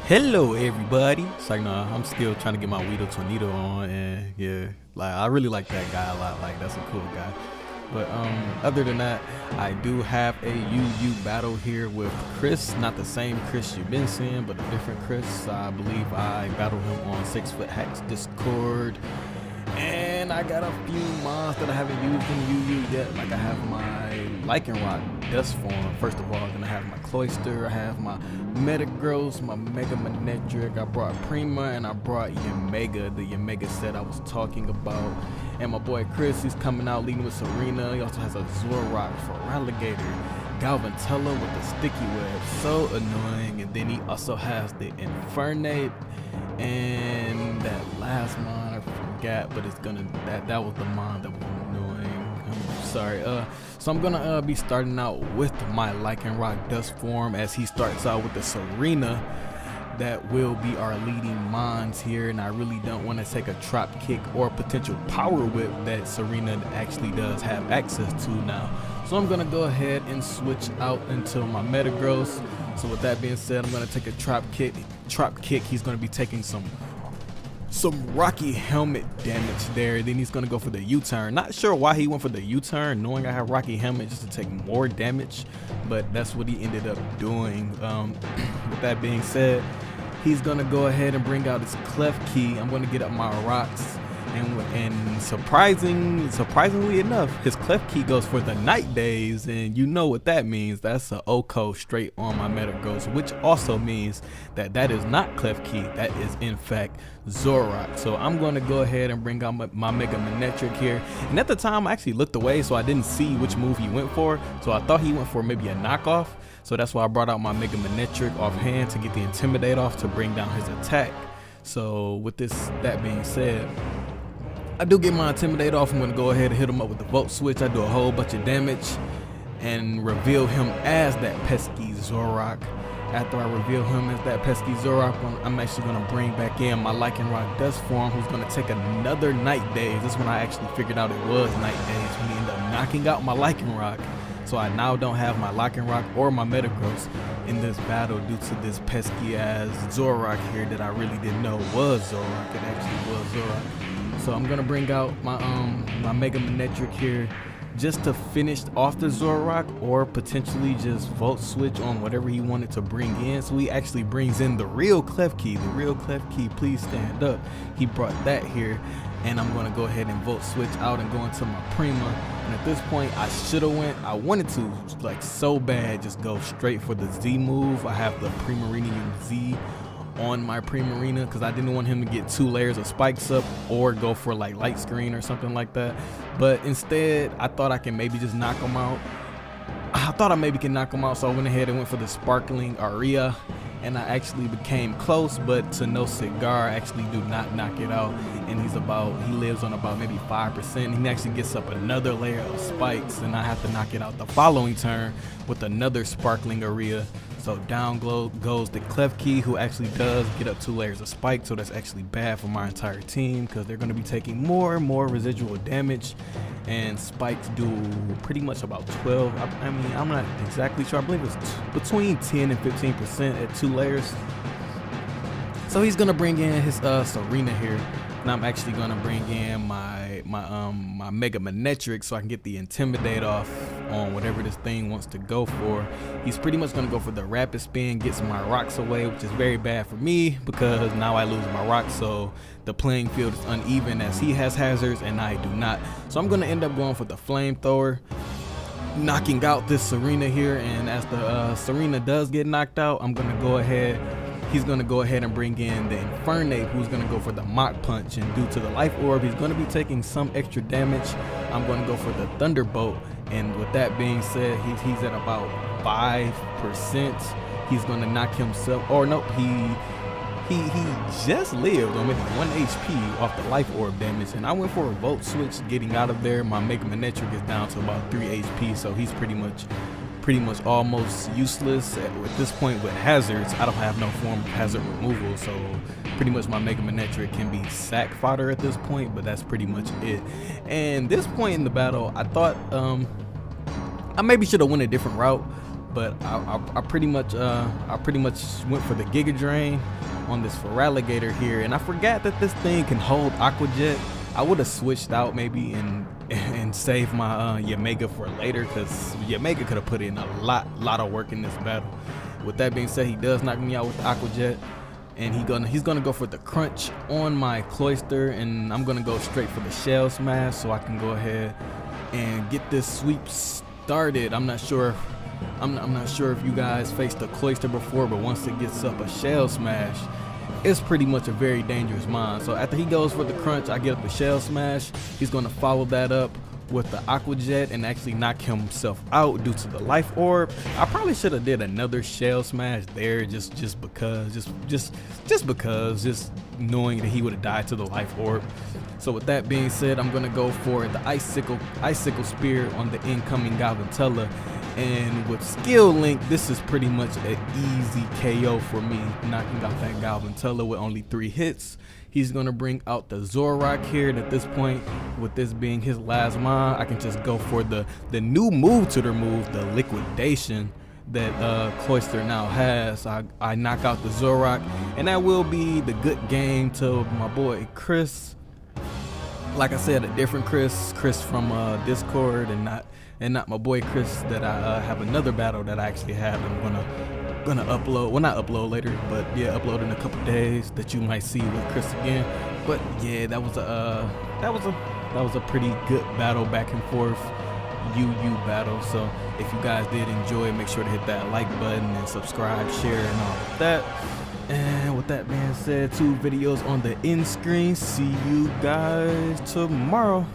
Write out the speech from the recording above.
Hello everybody. It's like, nah, I'm still trying to get my Weedle Tornado on, and yeah, like I really like that guy a lot. Like that's a cool guy. But other than that, I do have a UU battle here with Chris, not the same Chris you've been seeing, but a different Chris. I believe I battled him on 6 Foot Hacks Discord, and I got a few mods that I haven't used in UU yet. Like I have my Lichen Rock Dust Form. First of all, then I have my Oyster, I have my Metagross, my Mega Manectric, I brought Prima, and I brought Yamega, the Yamega set I was talking about. And my boy Chris, he's coming out leading with Serena. He also has a Zoroark for Alligator, Galvantella with the sticky web, so annoying. And then he also has the Infernape and that last mon I forgot, but it's gonna that was the mon that was annoying. I'm sorry. So I'm gonna be starting out with my Lichen Rock Dust Form as he starts out with the Serena. That will be our leading mons here, and I really don't want to take a Trop Kick or potential Power Whip that Serena actually does have access to now. So I'm gonna go ahead and switch out into my Metagross. So with that being said, I'm gonna take a Trop Kick. He's gonna be taking some Rocky Helmet damage there. Then he's gonna go for the U-turn. Not sure why he went for the U-turn, knowing I have Rocky Helmet just to take more damage, but that's what he ended up doing. With that being said, he's gonna go ahead and bring out his Clef Key. I'm gonna get up my rocks, and surprisingly enough, his Clef Key goes for the Night Days, and you know what that means. That's a Oko straight on my Metagross, which also means that is not Clef Key. That is in fact Zoroark. So I'm going to go ahead and bring out my Mega Manectric here. And at the time, I actually looked away, so I didn't see which move he went for. So I thought he went for maybe a knockoff. So that's why I brought out my Mega Manectric offhand to get the Intimidate off to bring down his attack. So with that being said, I do get my Intimidate off. I'm going to go ahead and hit him up with the Volt Switch. I do a whole bunch of damage and reveal him as that pesky Zoroark. After I reveal him as that pesky Zoroark, I'm actually going to bring back in my Lichen Rock Dust Form, who's going to take another Night Days. This is when I actually figured out it was Night Days, when he ended up knocking out my Lichen Rock. So I now don't have my Lichen Rock or my Metagross in this battle due to this pesky ass Zoroark here that I really didn't know was Zoroark. It actually was Zoroark. So I'm going to bring out my my Mega Manectric here, just to finish off the Zoroark, or potentially just Volt Switch on whatever he wanted to bring in. So he actually brings in the real Clef Key. The real Clef Key, please stand up. He brought that here, and I'm going to go ahead and Volt Switch out and go into my Prima. And at this point, I wanted to, like so bad, just go straight for the Z move. I have the Primarina Z on my Primarina because I didn't want him to get 2 layers of spikes up or go for like Light Screen or something like that. But instead, I thought I can maybe just knock him out. So I went ahead and went for the Sparkling Aria, and I actually became close, but to no cigar, I actually do not knock it out. And he lives on about maybe 5%. He actually gets up another layer of spikes, and I have to knock it out the following turn with another Sparkling Aria. So down goes the Clef Key, who actually does get up 2 layers of spike. So that's actually bad for my entire team because they're going to be taking more and more residual damage. And spikes do pretty much about 12. I mean, I'm not exactly sure. I believe it's between 10 and 15% at 2 layers. So he's going to bring in his Serena here. And I'm actually going to bring in my Mega Manectric so I can get the Intimidate off on whatever this thing wants to go for. He's pretty much going to go for the Rapid Spin, get some of my rocks away, which is very bad for me because now I lose my rocks. So the playing field is uneven as he has hazards and I do not. So I'm going to end up going for the Flamethrower, knocking out this Serena here. And as the Serena does get knocked out, he's going to go ahead and bring in the Infernape, who's going to go for the Mach Punch. And due to the Life Orb, he's going to be taking some extra damage. I'm going to go for the Thunderbolt. And with that being said, he's at about 5%. He's going to knock himself, or nope, he just lived on maybe 1 HP off the Life Orb damage. And I went for a Volt Switch getting out of there. My Mega Manectric is down to about 3 HP, so he's pretty much almost useless at this point with hazards. I don't have no form of hazard removal, so pretty much my Mega Manectric can be sack fodder at this point, but that's pretty much it. And this point in the battle, I thought I maybe should have went a different route, but I pretty much went for the Giga Drain on this Feraligatr here, and I forgot that this thing can hold Aqua Jet. I would have switched out maybe and saved my Yamega for later, because Yamega could have put in a lot of work in this battle. With that being said, he does knock me out with the Aqua Jet, and he's gonna go for the crunch on my Cloyster, and I'm gonna go straight for the Shell Smash so I can go ahead and get this sweep started. I'm not sure if you guys faced a Cloyster before, but once it gets up a Shell Smash, it's pretty much a very dangerous mon. So after he goes for the crunch, I get up the Shell Smash. He's gonna follow that up with the Aqua Jet and actually knock himself out due to the Life Orb. I probably should have did another Shell Smash there just because knowing that he would have died to the Life Orb. So with that being said, I'm gonna go for the Icicle Spear on the incoming Galvantella. And with Skill Link, this is pretty much an easy KO for me, knocking out that Galvantella with only 3 hits. He's gonna bring out the Zoroark here, and at this point, with this being his last mon, I can just go for the new move to the move, the Liquidation that Cloyster now has. I knock out the Zoroark, and that will be the good game to my boy Chris. Like I said, a different Chris from Discord, and not my boy Chris that I have another battle that I actually have. I'm gonna upload, well, not upload later, but yeah, upload in a couple days that you might see with Chris again. But yeah, that was a pretty good battle, back and forth UU battle. So if you guys did enjoy, make sure to hit that like button and subscribe, share, and all of that. And with that being said, 2 videos on the end screen. See you guys tomorrow.